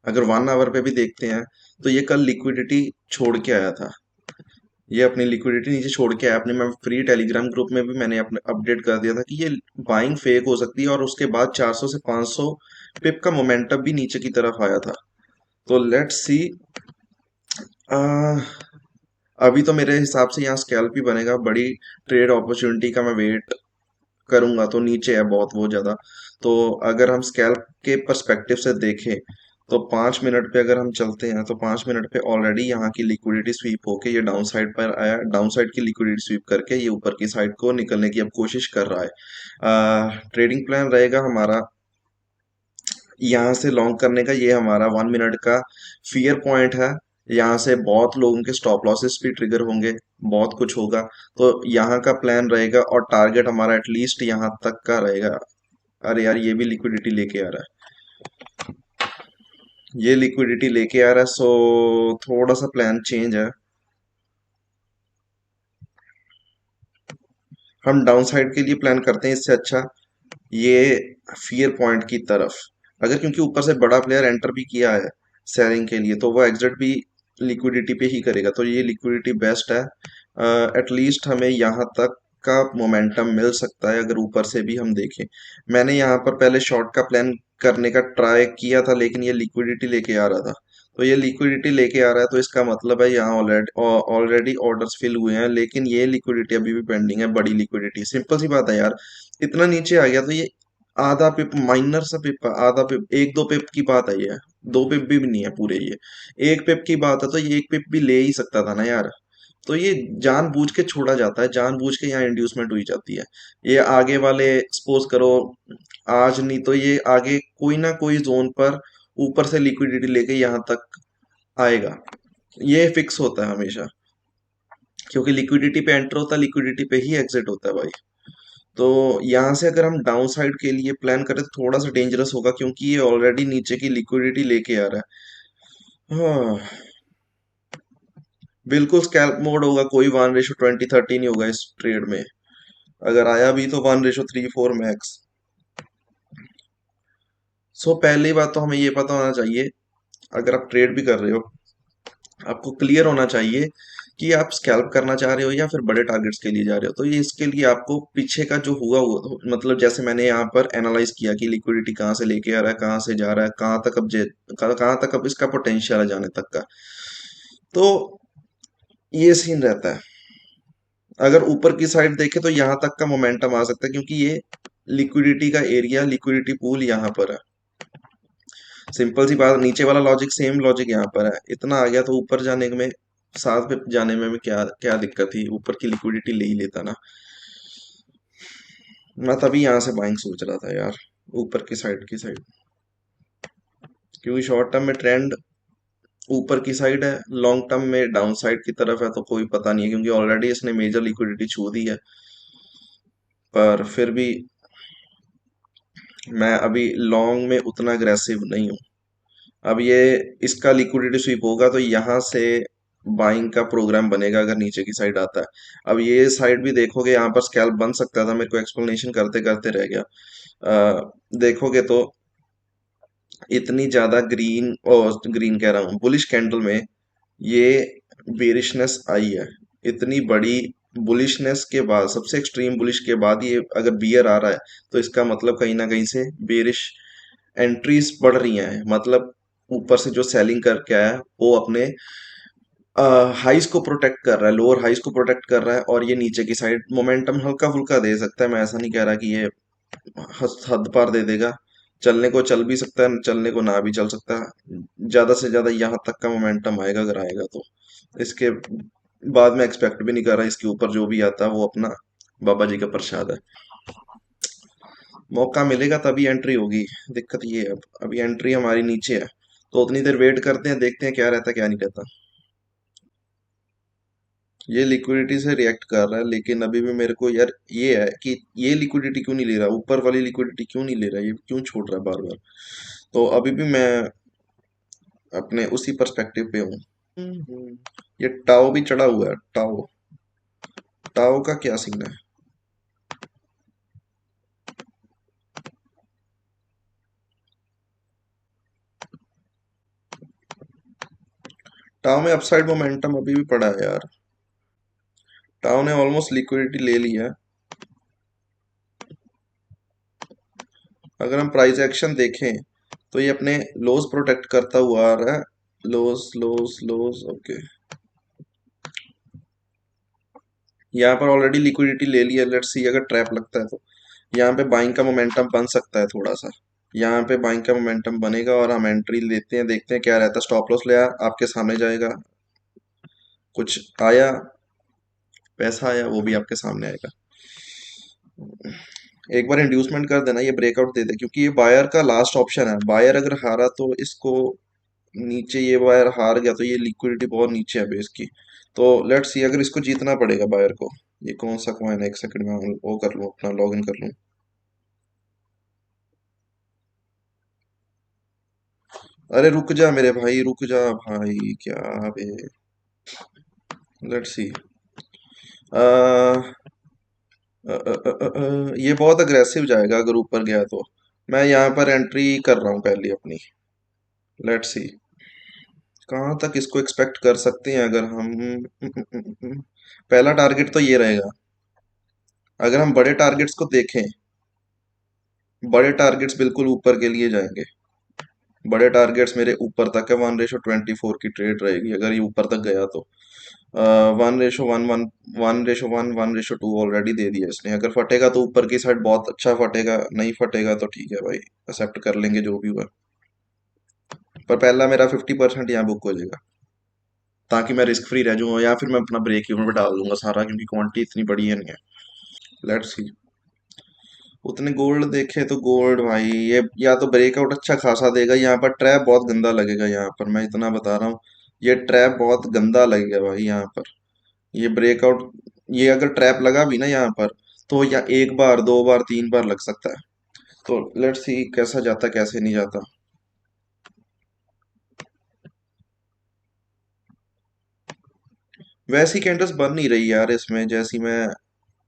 अगर 1 आवर पे भी देखते हैं तो ये कल लिक्विडिटी छोड़ के आया था। ये अपनी लिक्विडिटी नीचे छोड़ के आया। अपने मैं फ्री टेलीग्राम ग्रुप में भी मैंने अपने अपडेट कर दिया था कि ये बाइंग फेक हो सकती है, और उसके बाद 400 से 500 पिप का मोमेंटम भी नीचे की तरफ आया था। तो लेट्स सी। अभी तो मेरे हिसाब से यहाँ स्कैल्प ही बनेगा। बड़ी ट्रेड अपॉर्चुनिटी का मैं वेट करूंगा तो नीचे है बहुत ज़्यादा। तो अगर हम स्कैल्प के पर्सपेक्टिव से देखें तो 5 मिनट पे अगर हम चलते हैं तो 5 मिनट पे ऑलरेडी यहाँ की लिक्विडिटी स्वीप होके ये डाउन साइड पर आया। डाउन साइड की लिक्विडिटी स्वीप करके ये ऊपर की साइड को निकलने की अब कोशिश कर रहा है। ट्रेडिंग प्लान रहेगा हमारा यहाँ से लॉन्ग करने का। ये हमारा 1 मिनट का फियर पॉइंट है। यहाँ से बहुत लोगों के स्टॉप लॉसेस भी ट्रिगर होंगे, बहुत कुछ होगा। तो यहाँ का प्लान रहेगा और टारगेट हमारा एटलीस्ट यहाँ तक का रहेगा। अरे यार, ये भी लिक्विडिटी लेके आ रहा है। ये लिक्विडिटी लेके आ रहा है, सो थोड़ा सा प्लान चेंज है। हम डाउन साइड के लिए प्लान करते हैं इससे अच्छा ये फियर पॉइंट की तरफ। अगर क्योंकि ऊपर से बड़ा प्लेयर एंटर भी किया है सेलिंग के लिए, तो वो एग्जिट भी लिक्विडिटी पे ही करेगा। तो ये लिक्विडिटी बेस्ट है। एटलीस्ट हमें यहाँ तक का मोमेंटम मिल सकता है अगर ऊपर से भी हम देखें। मैंने यहाँ पर पहले शॉर्ट का प्लान करने का ट्राई किया था, लेकिन ये लिक्विडिटी लेके आ रहा था। तो ये लिक्विडिटी लेके आ रहा है तो इसका मतलब है यहाँ ऑलरेडी ऑलरेडी ऑर्डर्स फिल हुए हैं, लेकिन ये लिक्विडिटी अभी भी पेंडिंग है, बड़ी लिक्विडिटी। सिंपल सी बात है यार, इतना नीचे आ गया तो ये आधा पिप, माइनर सा पिप, आधा पिप, 1-2 पिप की बात है ये। 2 पिप भी नहीं है पूरे ये। 1 पिप की बात है तो ये 1 पिप भी ले ही सकता था ना यार। तो ये जानबूझ के छोड़ा जाता है, जानबूझ के यहाँ इंड्यूसमेंट हुई जाती है। ये आगे वाले सपोज करो आज नहीं तो ये आगे कोई ना कोई जोन पर ऊपर से लिक्विडिटी लेके यहाँ तक आएगा। ये फिक्स होता है हमेशा, क्योंकि लिक्विडिटी पे एंटर होता है, लिक्विडिटी पे ही एग्जिट होता है भाई। तो यहाँ से अगर हम डाउन साइड के लिए प्लान करें तो थोड़ा सा डेंजरस होगा, क्योंकि ये ऑलरेडी नीचे की लिक्विडिटी लेके आ रहा है। हाँ, बिल्कुल स्कैल्प मोड होगा, कोई 1:20-30 नहीं होगा इस ट्रेड में। अगर आया भी तो 1:3-4 मैक्स। सो पहली बात तो हमें ये पता होना चाहिए, अगर आप ट्रेड भी कर रहे हो, आपको क्लियर होना चाहिए कि आप स्कैल्प करना चाह रहे हो या फिर बड़े टारगेट्स के लिए जा रहे हो। तो ये इसके लिए आपको पीछे का जो हुआ हुआ, मतलब जैसे मैंने यहाँ पर एनालाइज किया कि लिक्विडिटी कहाँ से लेके आ रहा है, कहाँ से जा रहा है, कहाँ तक अब इसका पोटेंशियल है जाने तक का। तो ये सीन रहता है। अगर ऊपर की साइड देखे तो यहाँ तक का मोमेंटम आ सकता है, क्योंकि ये लिक्विडिटी का एरिया, लिक्विडिटी पूल यहाँ पर है। सिंपल सी बात, नीचे वाला लॉजिक सेम लॉजिक यहाँ पर है। इतना आ गया तो ऊपर जाने में, साथ पे जाने में भी क्या क्या दिक्कत थी, ऊपर की लिक्विडिटी ले ही लेता ना। मैं तभी यहाँ से बाइंग सोच रहा था यार, ऊपर की साइड, क्योंकि शॉर्ट टर्म में ट्रेंड ऊपर की साइड है, लॉन्ग टर्म में डाउन साइड की तरफ है। तो कोई पता नहीं है, क्योंकि ऑलरेडी इसने मेजर लिक्विडिटी छू दी है। पर फिर भी मैं अभी लॉन्ग में उतना अग्रेसिव नहीं हूँ। अब ये इसका लिक्विडिटी स्वीप होगा तो यहाँ से बाइंग का प्रोग्राम बनेगा अगर नीचे की साइड आता है। अब ये साइड भी देखोगे, यहाँ पर स्कैल्प बन सकता था, मेरे को एक्सप्लेनेशन करते करते रह गया। देखोगे तो इतनी ज्यादा ग्रीन, और ग्रीन कह रहा हूँ, बुलिश कैंडल में ये बेरिशनेस आई है। इतनी बड़ी बुलिशनेस के बाद, सबसे एक्सट्रीम बुलिश के बाद ये अगर बियर आ रहा है, तो इसका मतलब कहीं ना कहीं से बेरिश एंट्रीज बढ़ रही हैं। मतलब ऊपर से जो सेलिंग करके आया है, वो अपने हाइस को प्रोटेक्ट कर रहा है, लोअर हाइस को प्रोटेक्ट कर रहा है, और ये नीचे की साइड मोमेंटम हल्का फुल्का दे सकता है। मैं ऐसा नहीं कह रहा कि ये हद पार दे देगा। चलने को चल भी सकता है, चलने को ना भी चल सकता है। ज्यादा से ज्यादा यहाँ तक का मोमेंटम आएगा अगर आएगा तो। इसके बाद में एक्सपेक्ट भी नहीं कर रहा, इसके ऊपर जो भी आता है वो अपना बाबा जी का प्रसाद है। मौका मिलेगा तभी एंट्री होगी। दिक्कत ये है, अब अभी एंट्री हमारी नीचे है। तो उतनी देर वेट करते हैं, देखते हैं क्या रहता है क्या नहीं रहता। ये लिक्विडिटी से रिएक्ट कर रहा है, लेकिन अभी भी मेरे को यार ये है कि ये लिक्विडिटी क्यों नहीं ले रहा, ऊपर वाली लिक्विडिटी क्यों नहीं ले रहा, ये क्यों छोड़ रहा है बार बार। तो अभी भी मैं अपने उसी पर्सपेक्टिव पे हूँ। ये टाओ भी चढ़ा हुआ है, टाओ। टाओ का क्या सीन है? टाउ में अपसाइड मोमेंटम अभी भी पड़ा है यार। टाउ ने ऑलमोस्ट लिक्विडिटी ले लिया है। अगर हम प्राइस एक्शन देखें तो ये अपने लोज प्रोटेक्ट करता हुआ आ रहा है। लोज लोज लोज ओके। यहाँ पर ऑलरेडी लिक्विडिटी ले लिया, लेट्स सी अगर ट्रैप लगता है तो यहाँ पे बाइंग का मोमेंटम बन सकता है थोड़ा सा। यहाँ पे बाइंग का मोमेंटम बनेगा और हम एंट्री लेते हैं, देखते हैं क्या रहता है। स्टॉप लॉस ले आपके सामने जाएगा। कुछ आया, पैसा आया, वो भी आपके सामने आएगा। एक बार इंड्यूसमेंट कर देना, ये ब्रेकआउट दे दे, क्योंकि ये बायर का लास्ट ऑप्शन है। बायर अगर हारा तो इसको नीचे, ये बायर हार गया तो ये लिक्विडिटी बहुत नीचे है बेस की। तो लेट्स सी अगर इसको जीतना पड़ेगा बायर को। ये कौन सा कॉइन है, एक सेकंड में वो कर लूँ, अपना लॉग इन कर लूँ। अरे रुक जा मेरे भाई, रुक जा भाई, क्या बे। Let's see. ये बहुत अग्रेसिव जाएगा अगर ऊपर गया तो। मैं यहाँ पर एंट्री कर रहा हूँ पहली अपनी। लेट्स सी कहाँ तक इसको एक्सपेक्ट कर सकते हैं। अगर हम पहला टारगेट तो ये रहेगा। अगर हम बड़े टारगेट्स को देखें, बड़े टारगेट्स बिल्कुल ऊपर के लिए जाएंगे। बड़े टारगेट्स मेरे ऊपर तक है। 1:24 की ट्रेड रहेगी अगर ये ऊपर तक गया तो। 1:1 1:1 1:2 ऑलरेडी दे दिया इसने। अगर फटेगा तो ऊपर की साइड बहुत अच्छा फटेगा, नहीं फटेगा तो ठीक है भाई, एक्सेप्ट कर लेंगे जो भी हुआ। पर पहला मेरा 50% यहाँ बुक हो जाएगा, ताकि मैं रिस्क फ्री रह जाऊँ, या फिर मैं अपना ब्रेक इवन पे डाल दूंगा सारा, क्योंकि क्वांटिटी इतनी बड़ी है नहीं है। Let's see. उतने गोल्ड देखे तो गोल्ड भाई ये या तो ब्रेकआउट अच्छा खासा देगा। यहाँ पर ट्रैप बहुत गंदा लगेगा, यहाँ पर मैं इतना बता रहा हूँ। ये ट्रैप बहुत गंदा लगेगा भाई यहाँ पर। ये ब्रेकआउट, ये अगर ट्रैप लगा भी ना यहाँ पर, तो या एक बार, दो बार, तीन बार लग सकता है। तो लेट्स सी कैसा जाता, कैसे नहीं जाता। वैसी कैंडल्स बन नहीं रही यार इसमें जैसी मैं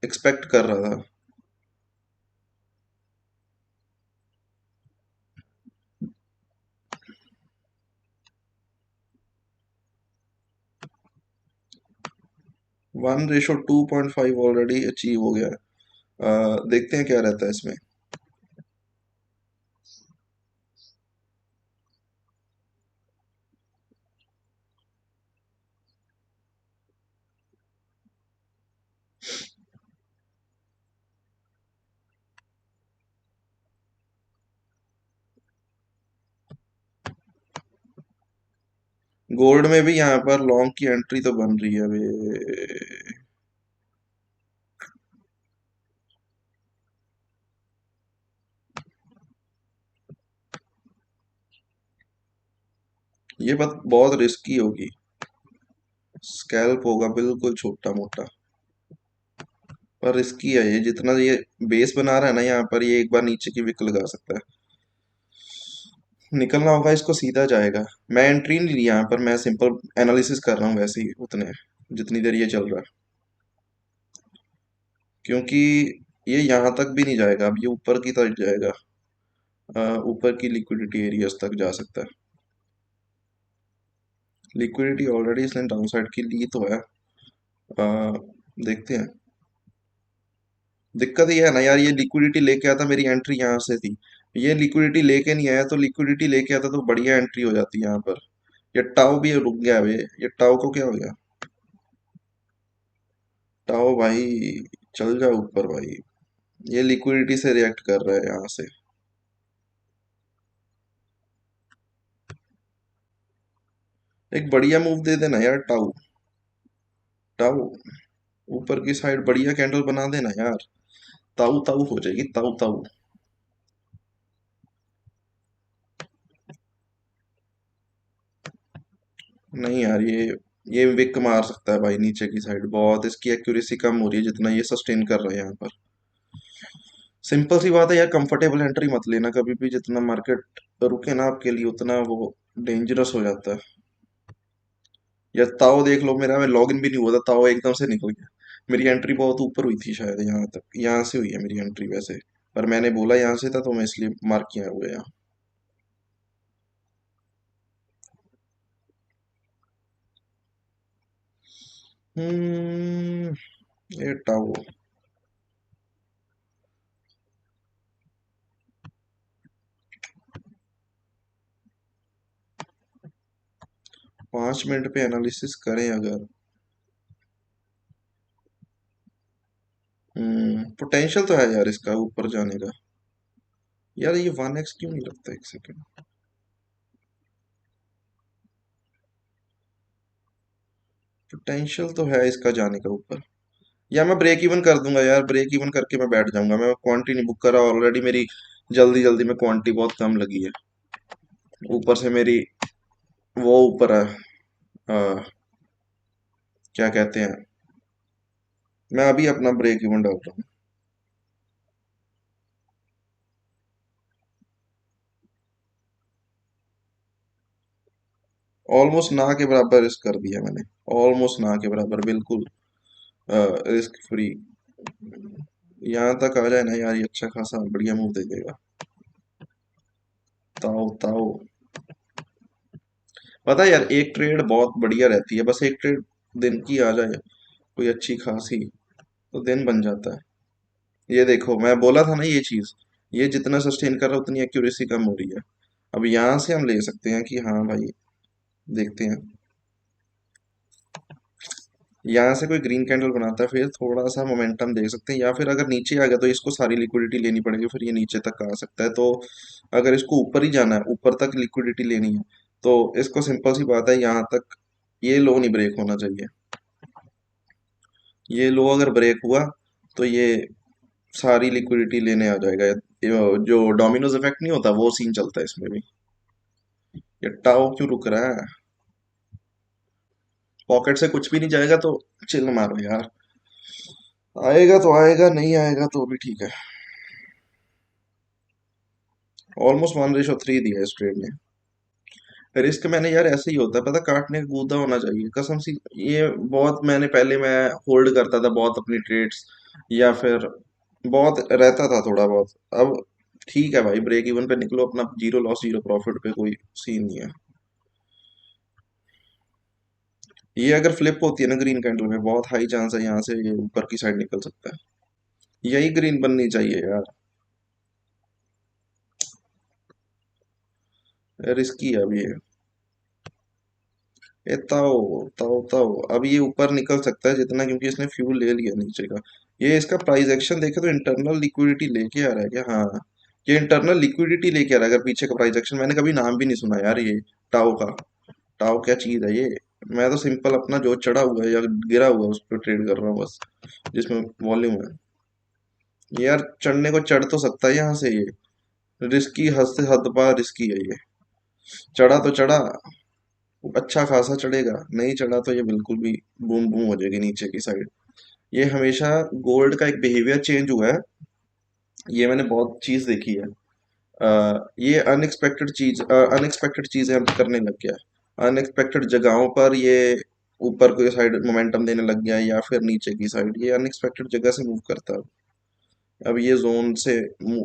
एक्सपेक्ट कर रहा था। 1:2.5 ऑलरेडी अचीव हो गया है। देखते हैं क्या रहता है इसमें। गोल्ड में भी यहाँ पर लॉन्ग की एंट्री तो बन रही है अभी। ये बात बहुत रिस्की होगी। स्कैल्प होगा बिल्कुल छोटा मोटा, पर रिस्की है ये। जितना ये बेस बना रहा है ना यहाँ पर, ये एक बार नीचे की विक लगा सकता है। निकलना होगा इसको, सीधा जाएगा। मैं एंट्री नहीं ली यहाँ पर, मैं सिंपल एनालिसिस कर रहा हूँ वैसे ही उतने, जितनी देर ये चल रहा है। क्योंकि ये यहाँ तक भी नहीं जाएगा, अब ये ऊपर की तरफ जाएगा। ऊपर की लिक्विडिटी एरियाज तक जा सकता है। लिक्विडिटी ऑलरेडी इसने डाउन साइड की ली तो है। देखते हैं। दिक्कत ये है ना यार, ये लिक्विडिटी लेके आता, मेरी एंट्री यहाँ से थी। ये लिक्विडिटी लेके नहीं आया, तो लिक्विडिटी लेके आता तो बढ़िया एंट्री हो जाती यहाँ पर। ये टाओ भी रुक गया बे। ये टाओ को क्या हो गया। टाओ भाई चल जा ऊपर भाई। ये लिक्विडिटी से रिएक्ट कर रहा है यहाँ से। एक बढ़िया मूव दे देना यार टाऊ। टाऊ ऊपर की साइड बढ़िया कैंडल बना देना यार। ताऊ ताऊ हो जाएगी, ताऊ ताऊ। नहीं यार, ये विक मार सकता है भाई नीचे की साइड। बहुत इसकी एक्यूरेसी कम हो रही है जितना ये सस्टेन कर रहा है यहाँ पर। सिंपल सी बात है यार, कंफर्टेबल एंट्री मत लेना कभी भी। जितना मार्केट रुके ना आपके लिए, उतना वो डेंजरस हो जाता है। या ताओ देख लो, मेरा मैं लॉग इन भी नहीं हुआ था, ताओ एकदम से निकल गया। मेरी एंट्री बहुत ऊपर हुई थी शायद, यहाँ तक, यहाँ से हुई है मेरी एंट्री वैसे। पर मैंने बोला यहाँ से था तो मैं इसलिए मार्क किया हुआ है यहाँ। हम्म, ये टाओ 5 मिनट पे एनालिसिस करें अगर। पोटेंशियल तो है यार इसका ऊपर जाने का। यार ये 1x क्यों नहीं लगता, एक सेकेंड। पोटेंशियल तो है इसका जाने का ऊपर। या मैं ब्रेक इवन कर दूंगा यार, ब्रेक इवन करके मैं बैठ जाऊंगा। मैं क्वांटिटी नहीं बुक करा ऑलरेडी, मेरी जल्दी जल्दी में क्वांटिटी बहुत कम लगी है। ऊपर से मेरी वो ऊपर है, आ, क्या कहते हैं। मैं अभी अपना ब्रेक इवन डाल रहा हूँ। ऑलमोस्ट ना के बराबर रिस्क कर दिया मैंने। ऑलमोस्ट ना के बराबर, बिल्कुल रिस्क फ्री। यहाँ तक आ जाए ना यार, ये अच्छा खासा बढ़िया मूव दे देगा। ताओ ताओ। पता है यार, एक ट्रेड बहुत बढ़िया रहती है, बस एक ट्रेड दिन की आ जाए कोई अच्छी खासी, तो दिन बन जाता है। ये देखो, मैं बोला था ना ये चीज, ये जितना सस्टेन कर रहा है उतनी एक्यूरेसी कम हो रही है। अब यहाँ से हम ले सकते हैं कि हाँ भाई, देखते हैं। यहाँ से कोई ग्रीन कैंडल बनाता है, फिर थोड़ा सा मोमेंटम देख सकते हैं, या फिर अगर नीचे आ गया तो इसको सारी लिक्विडिटी लेनी पड़ेगी, फिर ये नीचे तक आ सकता है। तो अगर इसको ऊपर ही जाना है, ऊपर तक लिक्विडिटी लेनी है, तो इसको सिंपल सी बात है, यहाँ तक ये लो नहीं ब्रेक होना चाहिए। ये लो अगर ब्रेक हुआ तो ये सारी लिक्विडिटी लेने आ जाएगा। जो डोमिनोज इफेक्ट नहीं होता, वो सीन चलता है इसमें भी। ये टाओ क्यों रुक रहा है? पॉकेट से कुछ भी नहीं जाएगा तो चिल मारो यार। आएगा तो आएगा, नहीं आएगा तो भी ठीक है। ऑलमोस्ट 1:3 दिया इस ट्रेड ने। रिस्क मैंने यार ऐसे ही होता है, पता, काटने का कूदा होना चाहिए कसम सी। ये बहुत मैंने पहले मैं होल्ड करता था बहुत अपनी ट्रेड्स, या फिर बहुत रहता था थोड़ा बहुत। अब ठीक है भाई, ब्रेक इवन पे निकलो अपना, जीरो लॉस जीरो प्रॉफिट पे कोई सीन नहीं है। ये अगर फ्लिप होती है ना ग्रीन कैंडल में, बहुत हाई चांस है यहाँ से ये ऊपर की साइड निकल सकता है। यही ग्रीन बननी चाहिए यार। रिस्की है अभी ये। ये ताओ ताओ ताओ, अब ये ऊपर निकल सकता है जितना, क्योंकि इसने फ्यूल ले लिया नीचे का। ये इसका प्राइस एक्शन देखे तो इंटरनल लिक्विडिटी लेके आ रहा है क्या? हाँ, ये इंटरनल लिक्विडिटी लेके आ रहा है। अगर पीछे का प्राइस एक्शन, मैंने कभी नाम भी नहीं सुना यार ये टाओ का। टाओ क्या चीज है ये? मैं तो सिंपल अपना जो चढ़ा हुआ है या गिरा हुआ है उस पर ट्रेड कर रहा हूँ बस, जिसमें वॉल्यूम है। ये यार चढ़ने को चढ़ तो सकता है यहाँ से ये। रिस्की हद से हद पार रिस्की है ये। चढ़ा तो चढ़ा, अच्छा खासा चढ़ेगा, नहीं चढ़ा तो ये बिल्कुल भी बूम बूम हो जाएगी नीचे की साइड। ये हमेशा गोल्ड का एक बिहेवियर चेंज हुआ है, ये मैंने बहुत चीज देखी है। ये अनएक्सपेक्टेड चीजें अब करने लग गया है। अनएक्सपेक्टेड जगहों पर ये ऊपर की साइड मोमेंटम देने लग गया है, या फिर नीचे की साइड ये अनएक्सपेक्टेड जगह से मूव करता है। अब ये जोन से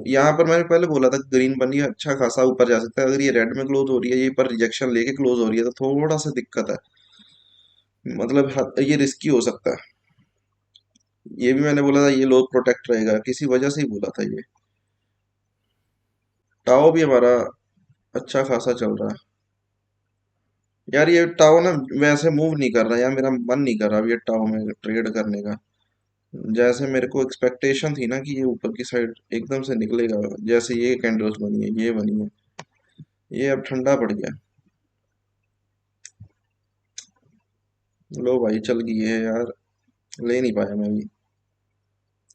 यहाँ पर मैंने पहले बोला था ग्रीन बनी है, अच्छा खासा ऊपर जा सकता है। अगर ये रेड में क्लोज हो रही है, ये पर रिजेक्शन लेके क्लोज हो रही है, तो थोड़ा सा दिक्कत है। मतलब ये रिस्की हो सकता है। ये भी मैंने बोला था ये लो प्रोटेक्ट रहेगा, किसी वजह से ही बोला था ये। टाओ भी हमारा अच्छा खासा चल रहा है। यार ये टाओ ना वैसे मूव नहीं कर रहा यार, मेरा मन नहीं कर रहा अब ये टाओ में ट्रेड करने का। जैसे मेरे को एक्सपेक्टेशन थी ना कि ये ऊपर की साइड एकदम से निकलेगा, जैसे ये कैंडल्स बनी है, ये बनी है, ये अब ठंडा पड़ गया। लो भाई चल गई है यार, ले नहीं पाया मैं भी।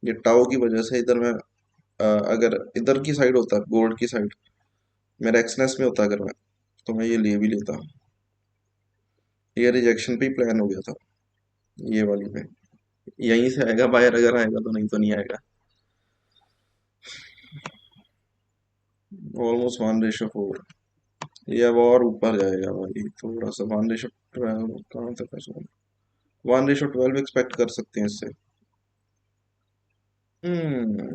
ये टाओ की वजह से इधर मैं अगर इधर की साइड होता, गोल्ड की साइड, मेरा एक्सनेस में होता अगर मैं, तो मैं ये ले भी लेता। ये रिजेक्शन पे ही प्लान हो गया था, ये वाली पे। यहीं से आएगा बायर अगर आएगा, तो नहीं तो नहीं आएगा। ऑलमोस्ट 1:4। ये अब और ऊपर जाएगा भाई थोड़ा सा, 1:12 कहाँ तक है? 1:12 एक्सपेक्ट कर सकते हैं इससे। हम्म,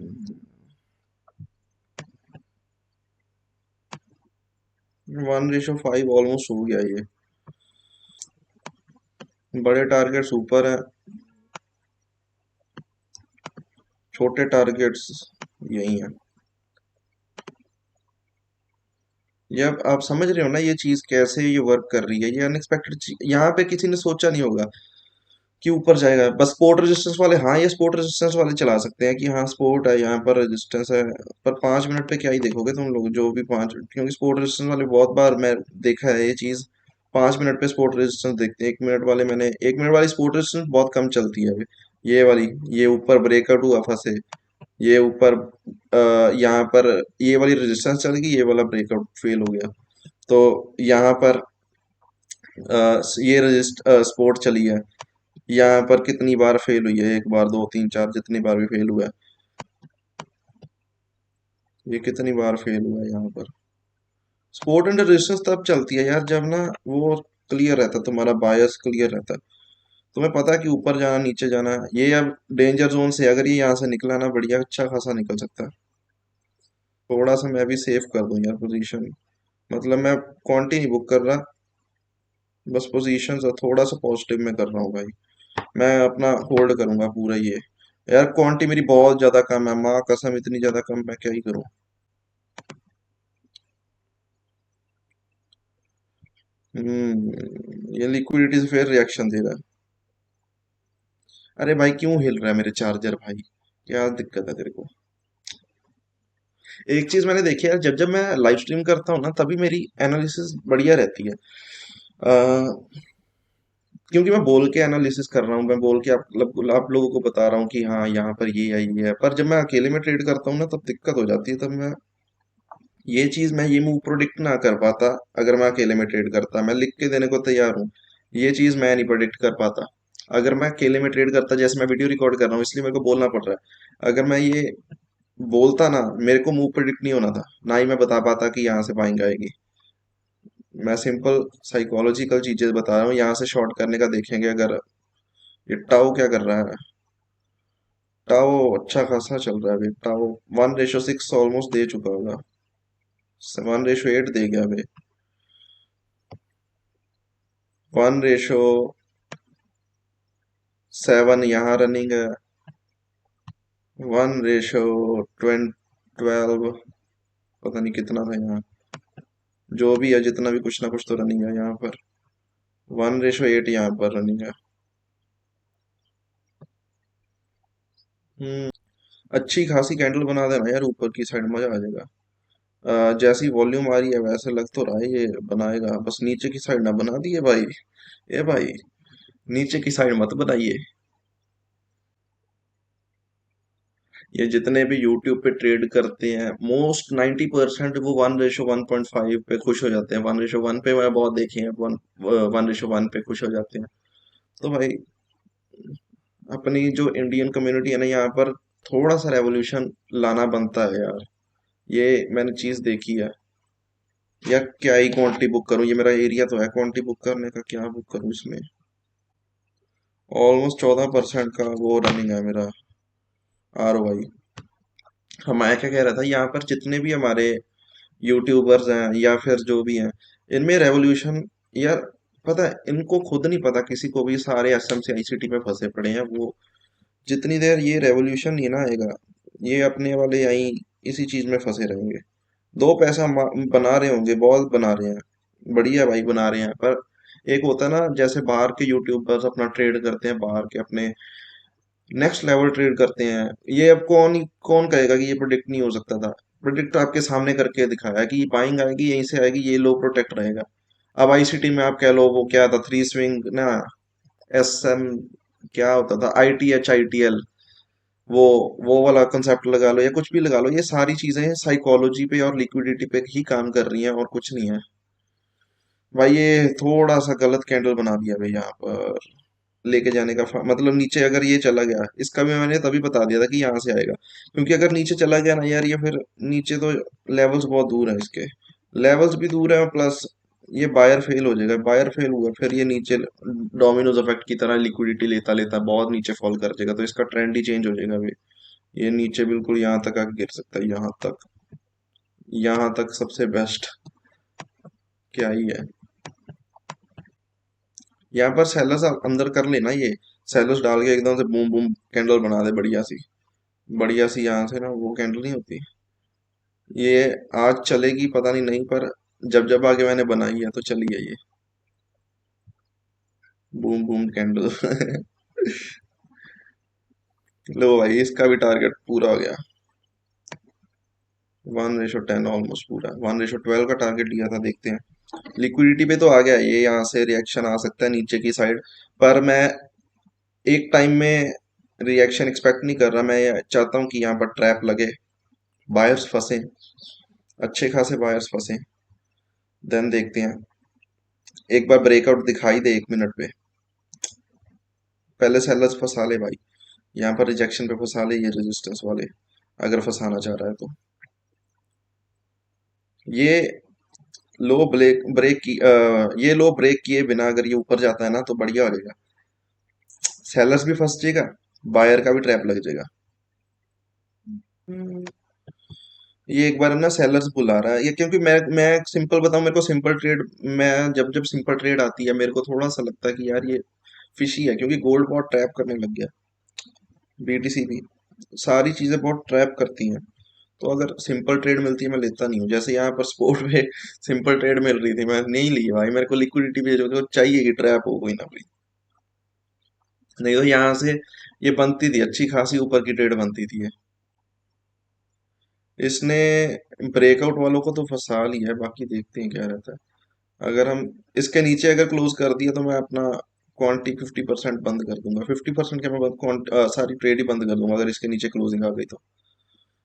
1:5 ऑलमोस्ट हो गया ये। बड़े टारगेट्स ऊपर है, छोटे टारगेट्स यही है। ये अब आप समझ रहे हो ना ये चीज कैसे ये वर्क कर रही है, ये अनएक्सपेक्टेड। यहाँ पे किसी ने सोचा नहीं होगा कि ऊपर जाएगा। बस स्पोर्ट रेजिस्टेंस वाले, हाँ ये स्पोर्ट रेजिस्टेंस वाले चला सकते हैं कि हाँ स्पोर्ट है यहाँ पर रेजिस्टेंस है। पर 5 मिनट पे क्या ही देखोगे तुम लोग, जो भी पाँच, क्योंकि स्पोर्ट रेजिस्टेंस वाले बहुत बार मैं देखा है ये चीज, 5 मिनट पे स्पोर्ट रेजिस्टेंस देखते हैं। 1 मिनट वाले, मैंने 1 मिनट वाली स्पोर्ट रेजिस्टेंस बहुत कम चलती है अभी। ये वाली, ये ऊपर ब्रेकआउट हुआ फंसे, ये ऊपर यहाँ पर ये वाली रेजिस्टेंस चलेगी, ये वाला ब्रेकआउट फेल हो गया, तो यहाँ पर ये रजिस्ट स्पोर्ट चली है। यहाँ पर कितनी बार फेल हुई है, एक बार, दो, तीन, चार, जितनी बार भी फेल हुआ है, ये कितनी बार फेल हुआ है यहाँ पर। सपोर्ट एंड रेजिस्टेंस तब चलती है यार जब ना वो क्लियर रहता है, तुम्हारा बायस क्लियर रहता है, तुम्हें पता है कि ऊपर जाना नीचे जाना है। ये अब डेंजर जोन से अगर ये यहाँ से निकला ना बढ़िया अच्छा खासा निकल सकता है। थोड़ा सा मैं भी सेफ कर दूं यार पोजीशन, मतलब मैं क्वांटी नहीं बुक कर रहा, बस पोजीशन थोड़ा सा पॉजिटिव में कर रहा हूँ भाई। मैं अपना होल्ड करूंगा पूरा ये। यार क्वांटी मेरी बहुत ज्यादा कम है, माँ कसम इतनी ज्यादा कम, मैं क्या ही करूँ। ये लिक्विडिटी से फिर रिएक्शन दे रहा है। अरे भाई क्यों हिल रहा है मेरे चार्जर भाई, क्या दिक्कत है तेरे को। एक चीज मैंने देखी है, जब जब मैं लाइव स्ट्रीम करता हूँ ना तभी मेरी एनालिसिस बढ़िया रहती है। क्योंकि मैं बोल के एनालिसिस कर रहा हूँ, मैं बोल के आप लोगों को बता रहा हूँ कि हाँ यहाँ पर ये है ये है। पर जब मैं अकेले में ट्रेड करता हूँ ना तब दिक्कत हो जाती है, तब मैं ये चीज, मैं ये मूव प्रोडिक्ट ना कर पाता। अगर मैं अकेले में ट्रेड करता, मैं लिख के देने को तैयार हूँ, ये चीज मैं नहीं प्रोडिक्ट कर पाता। अगर मैं अकेले में ट्रेड करता, जैसे मैं वीडियो रिकॉर्ड कर रहा हूँ इसलिए मेरे को बोलना पड़ रहा है, अगर मैं ये बोलता ना, मेरे को मूव प्रोडिक्ट नहीं होना था, ना ही मैं बता पाता कि यहाँ से बाइंग आएगी। मैं सिंपल साइकोलॉजिकल चीजें बता रहा हूँ। यहाँ से शॉर्ट करने का देखेंगे अगर। ये टाओ क्या कर रहा है, टाओ अच्छा खासा चल रहा है अभी। टाओ 1:6 ऑलमोस्ट दे चुका होगा, 1:8 दे गया अभी। 1:7 यहाँ रनिंग है। 1:12, पता नहीं कितना था यहाँ, जो भी है जितना भी कुछ ना कुछ तो रनिंग है यहाँ पर। 1:8 यहाँ पर रनिंग है। हम्म, अच्छी खासी कैंडल बना देना यार ऊपर की साइड, मजा आ जाएगा। जैसी वॉल्यूम आ रही है वैसे लग तो रहा है ये बनाएगा, बस नीचे की साइड ना बना दिए भाई। ए भाई, नीचे की साइड मत बनाइए। ये जितने भी यूट्यूब पे ट्रेड करते हैं मोस्ट 90% वो 1:1.5 पे खुश हो जाते हैं। 1:1 पे मैं बहुत देखे हैं, 1:1 पे खुश हो जाते हैं। तो भाई अपनी जो इंडियन कम्युनिटी है ना यहाँ पर, थोड़ा सा रेवोल्यूशन लाना बनता है यार, ये मैंने चीज देखी है। या क्या ही क्वांटिटी बुक करूं, ये मेरा एरिया तो है क्वांटिटी बुक करने का, क्या बुक करूं इसमें। ऑलमोस्ट 14% का वो रनिंग है मेरा आर ओ आई। हाँ मैं क्या कह रहा था, यहाँ पर जितने भी हमारे यूट्यूबर्स हैं या फिर जो भी हैं, इनमें रेवोल्यूशन, यार पता है इनको खुद नहीं पता किसी को भी, सारे एसएमसी आईसीटी पे फंसे पड़े हैं वो। जितनी देर ये रेवोल्यूशन नहीं ना आएगा, ये अपने वाले यहीं इसी चीज में फंसे रहेंगे। दो पैसा बना रहे होंगे, बहुत बना रहे हैं, बढ़िया भाई बना रहे हैं। पर एक होता है ना, जैसे बाहर के यूट्यूबर्स अपना ट्रेड करते हैं, बाहर के अपने नेक्स्ट लेवल ट्रेड करते हैं। ये अब कौन कौन कहेगा कि ये प्रोडिक्ट नहीं हो सकता था। प्रोडिक्ट आपके सामने करके दिखाया है कि बाइंग आएगी यहीं से आएगी, ये लो प्रोटेक्ट रहेगा। अब आईसीटी में आप कह लो वो क्या था, थ्री स्विंग ना, एस एम, क्या होता था, I T H, I T L, वो वो वाला कंसेप्ट लगा लो या कुछ भी लगा लो, ये सारी चीजें साइकोलॉजी पे और लिक्विडिटी पे ही काम कर रही हैं और कुछ नहीं है। भाई ये थोड़ा सा गलत कैंडल बना दिया भाई यहाँ पर। लेके जाने का मतलब नीचे अगर ये चला गया, इसका भी मैंने तभी बता दिया था कि यहाँ से आएगा, क्योंकि अगर नीचे चला गया ना यार ये फिर नीचे तो लेवल्स बहुत दूर है इसके, लेवल्स भी दूर है, प्लस ये बायर फेल हो जाएगा। बायर फेल हुआ फिर ये नीचे डोमिनोज इफेक्ट की तरह लिक्विडिटी लेता लेता बहुत नीचे फॉल कर जाएगा, तो इसका ट्रेंड ही चेंज हो जाएगा अभी। ये नीचे बिल्कुल यहाँ तक आके गिर सकता है, यहाँ तक, यहाँ तक सबसे बेस्ट क्या ही है। यहाँ पर सेलर्स अंदर कर लेना ये, सेलर्स डाल के एकदम से बूम बूम कैंडल बना दे बढ़िया सी, बढ़िया सी यहाँ से ना वो कैंडल नहीं होती, ये आज चलेगी पता नहीं, नहीं पर जब जब आगे मैंने बनाई है तो चली है ये बूम बूम कैंडल। लो भाई इसका भी टारगेट पूरा हो गया, 1:10 ऑलमोस्ट पूरा, 1:12 का टारगेट लिया था, देखते हैं। लिक्विडिटी पे तो आ गया ये, यहाँ से रिएक्शन आ सकता है नीचे की साइड, पर मैं एक टाइम में रिएक्शन एक्सपेक्ट नहीं कर रहा, मैं ये चाहता हूँ कि यहाँ पर ट्रैप लगे, बायर्स फंसे, अच्छे खासे बायर्स फंसे, देन देखते हैं। एक बार ब्रेकआउट दिखाई दे 1 मिनट पे, पहले सेलर्स फंसा ले भाई, यहाँ पर रिजेक्शन पे फंसा ले ये रेजिस्टेंस वाले, अगर फंसाना चाह रहा है तो। ये लो ब्रेक ब्रेक की ये लो ब्रेक किए बिना अगर ये ऊपर जाता है ना तो बढ़िया हो जाएगा, सेलर्स भी फंस जाएगा, बायर का भी ट्रैप लग जाएगा। हम्म, ये एक बार ना सेलर्स बुला रहा है ये, क्योंकि मैं सिंपल बताऊं, मेरे को सिंपल ट्रेड, मैं जब जब सिंपल ट्रेड आती है मेरे को थोड़ा सा लगता है कि यार ये फिशी है, क्योंकि गोल्ड बहुत ट्रैप करने लग गया, बीटीसी भी, सारी चीजें बहुत ट्रैप करती हैं। तो अगर सिंपल ट्रेड मिलती है मैं लेता नहीं हूँ, जैसे यहाँ पर स्पोर्ट में सिंपल ट्रेड मिल रही थी मैं नहीं ली भाई, मेरे को लिक्विडिटी भी जो चाहिए कि ट्रैप हो कोई ना कोई, नहीं तो यहाँ से ये बनती थी अच्छी खासी ऊपर की ट्रेड बनती थी ये। इसने ब्रेकआउट वालों को तो फंसा लिया है, बाकी देखते हैं क्या रहता है। अगर हम इसके नीचे अगर क्लोज कर दिया तो मैं अपना क्वांटी 50% बंद कर दूंगा, 50% क्या, मैं सारी ट्रेड ही बंद कर दूंगा अगर इसके नीचे क्लोजिंग आ गई तो।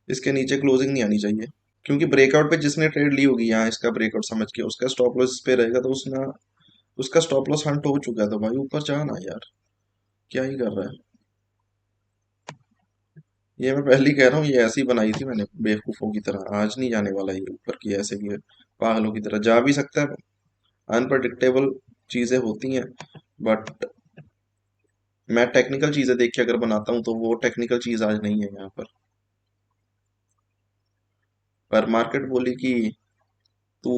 इसके नीचे क्लोजिंग नहीं आनी चाहिए, क्योंकि ब्रेकआउट पे जिसने ट्रेड ली होगी यहाँ इसका ब्रेकआउट समझ के उसका स्टॉप लॉस इस पे रहेगा, तो उसने उसका स्टॉप लॉस हंट हो चुका है, तो भाई ऊपर जाना यार, क्या ही कर रहा है। ये मैं पहले ही कह रहा हूँ, ये ऐसी बनाई थी मैंने बेवकूफों की तरह, आज नहीं जाने वाला ये ऊपर की ऐसे की पागलों की तरह, जा भी सकता है, अनप्रडिक्टेबल चीजें होती हैं, बट मैं टेक्निकल चीजें देख के अगर बनाता हूँ तो वो टेक्निकल चीज आज नहीं है यहाँ पर मार्केट बोली कि तू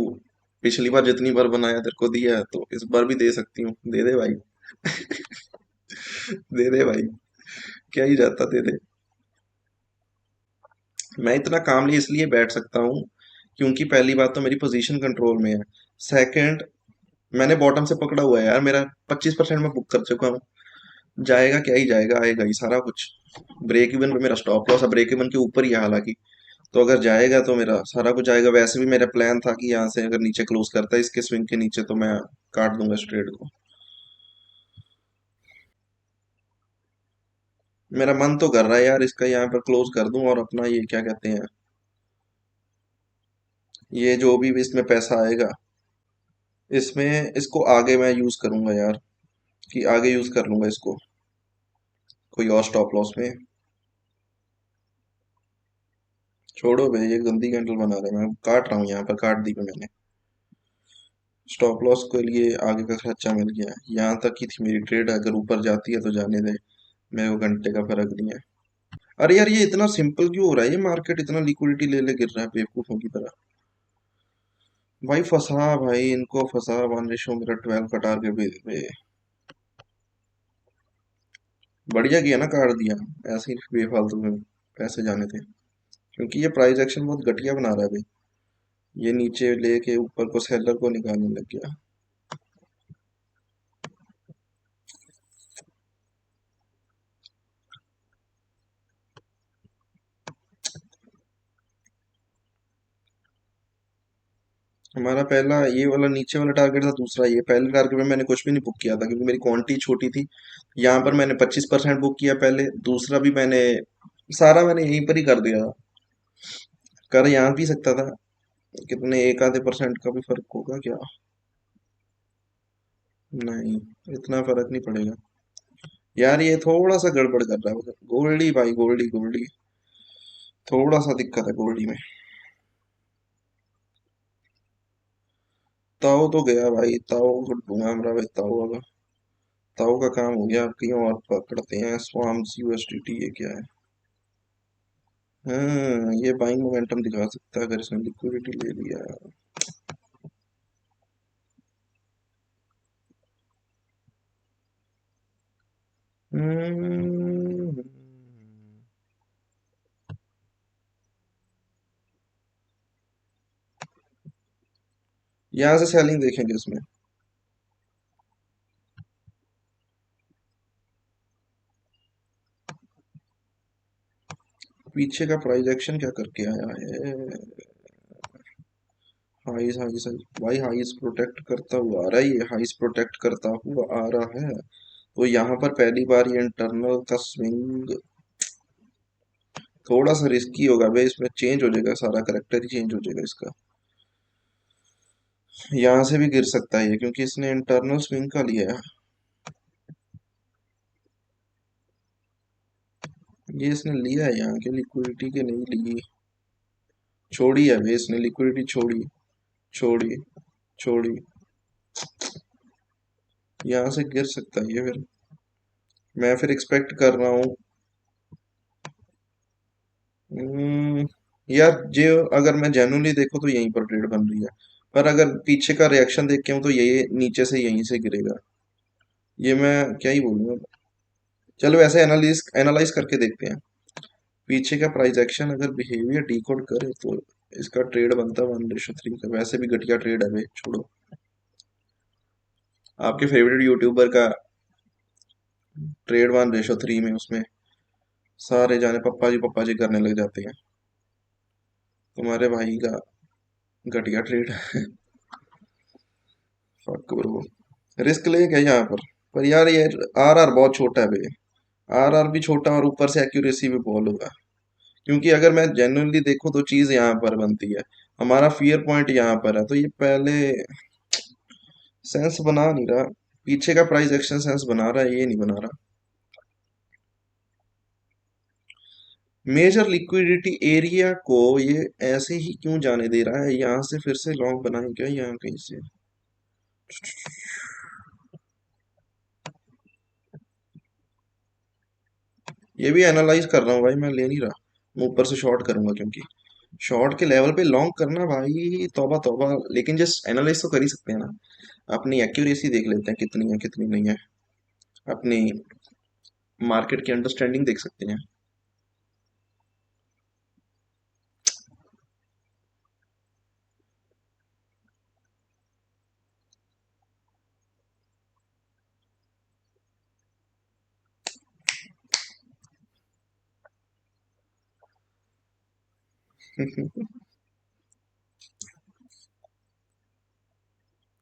पिछली बार जितनी बार बनाया तेरे को दिया है तो इस बार भी दे सकती हूँ, दे दे भाई। दे दे भाई, क्या ही जाता, दे दे। मैं इतना कामली इसलिए बैठ सकता हूँ क्योंकि पहली बात तो मेरी पोजीशन कंट्रोल में है, सेकंड मैंने बॉटम से पकड़ा हुआ है यार, मेरा 25% में बुक कर चुका हूँ, जाएगा क्या ही जाएगा, आएगा ही सारा कुछ। ब्रेक इवन पे मेरा स्टॉप लॉस है ब्रेक इवन के ऊपर ही है हालांकि, तो अगर जाएगा तो मेरा सारा कुछ आएगा। वैसे भी मेरा प्लान था कि यहाँ से अगर नीचे क्लोज करता है इसके स्विंग के नीचे तो मैं काट दूंगा इस ट्रेड को। मेरा मन तो कर रहा है यार इसका यहाँ पर क्लोज कर दूं और अपना ये क्या कहते हैं, ये जो भी इसमें पैसा आएगा इसमें इसको आगे मैं यूज करूंगा यार, कि आगे यूज कर लूंगा इसको कोई और स्टॉप लॉस में। छोड़ो भाई ये गंदी कैंडल बना रहे हैं, मैं काट रहा हूँ यहाँ पर, काट दी पे मैंने, स्टॉप लॉस के लिए आगे का खर्चा मिल गया, यहाँ तक की थी मेरी ट्रेड, अगर ऊपर जाती है तो जाने दे, मेरे को घंटे का फर्क नहीं है। अरे यार ये इतना सिंपल क्यों हो रहा है, ये मार्केट इतना लिक्विडिटी ले ले गिर रहा है बेवकूफों की तरह। भाई फंसा, भाई इनको फंसा, 1:, मेरा 12 का टारगेट भी दे दे। बढ़िया किया ना, काट दिया, ऐसे ही बेफालतू में पैसे जाने थे, क्योंकि ये प्राइस एक्शन बहुत घटिया बना रहा है भाई, ये नीचे लेके ऊपर को सेलर को निकालने लग गया। हमारा पहला ये वाला नीचे वाला टारगेट था, दूसरा ये, पहले टारगेट में मैंने कुछ भी नहीं बुक किया था क्योंकि मेरी क्वांटिटी छोटी थी, यहाँ पर मैंने 25% बुक किया पहले, दूसरा भी मैंने सारा मैंने यहीं पर ही कर दिया, कर यहाँ भी सकता था, कितने एक आधे परसेंट का भी फर्क होगा क्या, नहीं इतना फर्क नहीं पड़ेगा। यार ये थोड़ा सा गड़बड़ कर रहा है गोल्डी भाई, गोल्डी गोल्डी, थोड़ा सा दिक्कत है गोल्डी में। ताऊ तो गया भाई, ताऊ को ढूंढूंगा हमारा भाई, ताऊ अगर ताऊ का काम हो गया, कहीं और पकड़ते हैं स्वाम्स यूएसडीटी, ये क्या है। हाँ ये बाइंग मोमेंटम दिखा सकता है अगर इसने लिक्विडिटी ले लिया। हम्म, यहाँ से सेलिंग देखेंगे इसमें। पीछे का प्राइस एक्शन क्या करके आया है? हाइस हाइस भाई, हाइस प्रोटेक्ट करता हुआ आ रहा है, ये हाइस प्रोटेक्ट करता हुआ आ रहा है। तो यहाँ पर पहली बार ये इंटरनल का स्विंग थोड़ा सा रिस्की होगा भाई, इसमें चेंज हो जाएगा, सारा करेक्टर ही चेंज हो जाएगा इसका। यहाँ से भी गिर सकता है ये, क्योंकि इसने इंटरनल स्विंग का लिया है। ये इसने लिया है यहाँ के लिक्विडिटी के, नहीं ली, छोड़ी है भाई इसने लिक्विडिटी, छोड़ी छोड़ी छोड़ी। यहाँ से गिर सकता है ये फिर। मैं फिर एक्सपेक्ट कर रहा हूँ। हम्म, यार जो अगर मैं जेन्युइनली देखूँ तो यहीं पर ट्रेड बन रही है, पर अगर पीछे का रिएक्शन देख के हूँ तो ये नीचे से यहीं से गिरेगा। ये मैं क्या ही बोलूँ। चलो ऐसे एनालिस एनालाइज करके देखते हैं। पीछे का प्राइस एक्शन अगर बिहेवियर डिकोड करे तो इसका ट्रेड बनता है 1:3 का। वैसे भी घटिया ट्रेड है भाई, छोड़ो। आपके फेवरेट यूट्यूबर का ट्रेड 1:3 में, उसमें सारे जाने पप्पा जी करने लग जाते हैं। तुम्हारे भाई का घटिया ट्रेड है। Fuck bro. रिस्क ले क्या यहाँ पर यार ये आर आर बहुत छोटा है भाई। आर आर भी छोटा और ऊपर से एक्यूरेसी भी बहुत होगा। क्योंकि अगर मैं जेन्युइनली देखूं तो चीज यहाँ पर बनती है, हमारा फियर पॉइंट यहाँ पर है, तो ये पहले सेंस बना नहीं रहा। पीछे का प्राइस एक्शन सेंस बना रहा है, ये नहीं बना रहा। मेजर लिक्विडिटी एरिया को ये ऐसे ही क्यों जाने दे रहा है? यहाँ से फिर से लॉन्ग बनाए क्या यहाँ कहीं से? ये भी एनालाइज कर रहा हूँ भाई, मैं ले नहीं रहा। मैं ऊपर से शॉर्ट करूंगा, क्योंकि शॉर्ट के लेवल पे लॉन्ग करना भाई तौबा तौबा। लेकिन जस्ट एनालाइज तो कर ही सकते हैं ना। अपनी एक्यूरेसी देख लेते हैं कितनी है कितनी नहीं है। अपनी मार्केट की अंडरस्टैंडिंग देख सकते हैं।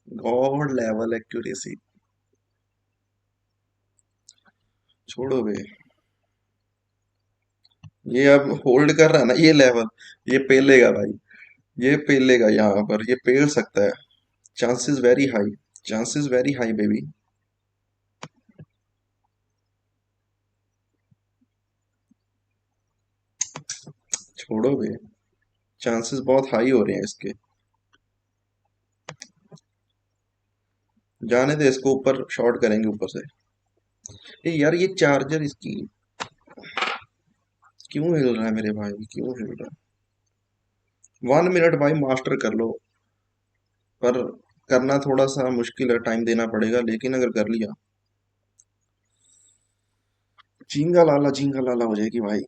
God level accuracy. छोड़ो बे। ये अब होल्ड कर रहा है ना ये लेवल, ये पेलेगा भाई। ये पेलेगा यहाँ पर, ये पेल सकता है। Chances very high, chances very high baby. छोड़ो बे, चांसेस बहुत हाई हो रहे हैं इसके। जाने दे इसको, ऊपर शॉर्ट करेंगे ऊपर से। यार ये चार्जर इसकी क्यों हिल रहा है मेरे भाई, क्यों हिल रहा है? 1 मिनट भाई मास्टर कर लो, पर करना थोड़ा सा मुश्किल है, टाइम देना पड़ेगा, लेकिन अगर कर लिया झींगा लाला हो जाएगी भाई।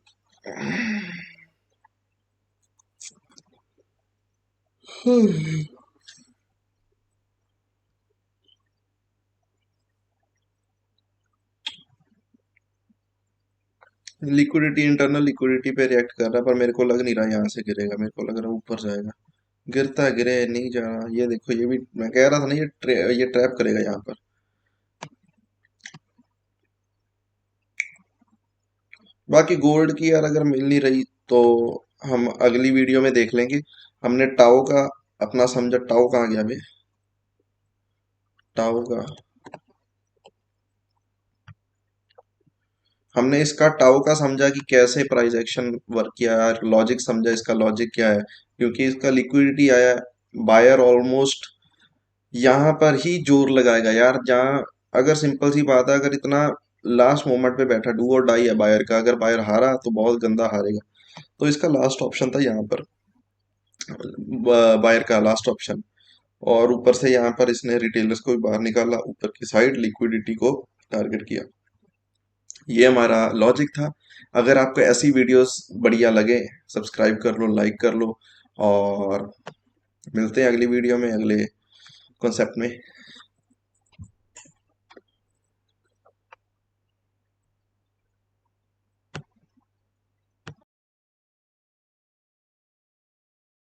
लिक्विडिटी, इंटरनल लिक्विडिटी पे रिएक्ट कर रहा है, पर मेरे को लग नहीं रहा यहाँ से गिरेगा। मेरे को लग रहा है ऊपर जाएगा। गिरता है, गिरे नहीं जा रहा। ये देखो, ये भी मैं कह रहा था ना, ये ट्रैप करेगा यहाँ पर। बाकी गोल्ड की यार अगर मिल नहीं रही तो हम अगली वीडियो में देख लेंगे। हमने टाओ का अपना समझा, टाओ कहाँ गया बे? टाओ का हमने इसका टाओ का समझा कि कैसे प्राइस एक्शन वर्क किया है, लॉजिक समझा, इसका लॉजिक क्या है। क्योंकि इसका लिक्विडिटी आया, बायर ऑलमोस्ट यहाँ पर ही जोर लगाएगा यार। जहाँ अगर सिंपल सी बात है, अगर इतना लास्ट मोमेंट पे बैठा, डू और डाई है बायर का, अगर बायर हारा तो बहुत गंदा हारेगा। तो इसका लास्ट ऑप्शन था यहाँ पर, बायर का लास्ट ऑप्शन। और ऊपर से यहाँ पर इसने रिटेलर्स को भी बाहर निकाला, ऊपर की साइड लिक्विडिटी को टारगेट किया। ये हमारा लॉजिक था। अगर आपको ऐसी वीडियोस बढ़िया लगे, सब्सक्राइब कर लो, लाइक कर लो, और मिलते हैं अगली वीडियो में अगले कॉन्सेप्ट में।